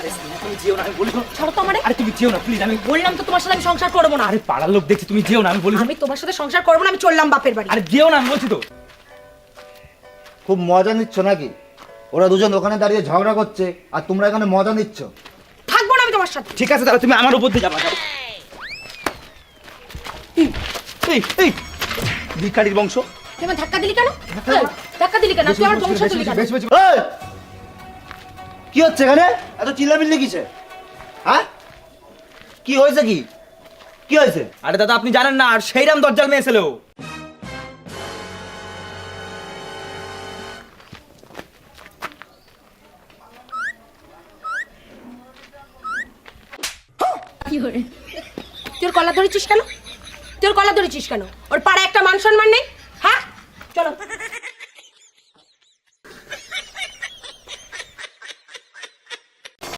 আরে তুমি যেও না, আমি বলি তো। ছাড়ো তো আমারে। আরে তুমি যেও না প্লিজ, আমি বললাম তো তোমার সাথে আমি সংসার করবো না। আরে পাড়ার লোক দেখছি, তুমি যেও না, আমি বলি। আমি তোমার সাথে সংসার করবো না, আমি চললাম বাপের বাড়ি। আরে যেও না, আমি বলছি তো। খুব মজা নিচ্ছ নাকি? ওরা দুজন ওখানে দাঁড়িয়ে ঝগড়া করছে আর তোমরা এখানে মজা নিচ্ছ। থাকবো না আমি তোমার সাথে। ঠিক আছে, তাহলে তুমি আমার উপর দিয়ে যাবা। যাও। এই এই ভিখারির বংশ। তুই আমার ধাক্কা দিলি কেন? ধাক্কা দিলি কেন? তুই আমার বংশ তুলি কেন? এই! কি হচ্ছে এখানে? এত চিল্লামিল্লি কিসে? হ্যাঁ, কি হয়েছে? কি কি হয়েছে? আরে দাদা আপনি জানেন না, আর সেইরাম দরজাল মেয়ে ছেলেও। কি হরে? তুই ওর কলা ধরেছিস কেন? তুই ওর কলা ধরেছিস কেন? ওর পাড়ায় একটা মান সম্মান নেই? হ্যাঁ, চলো।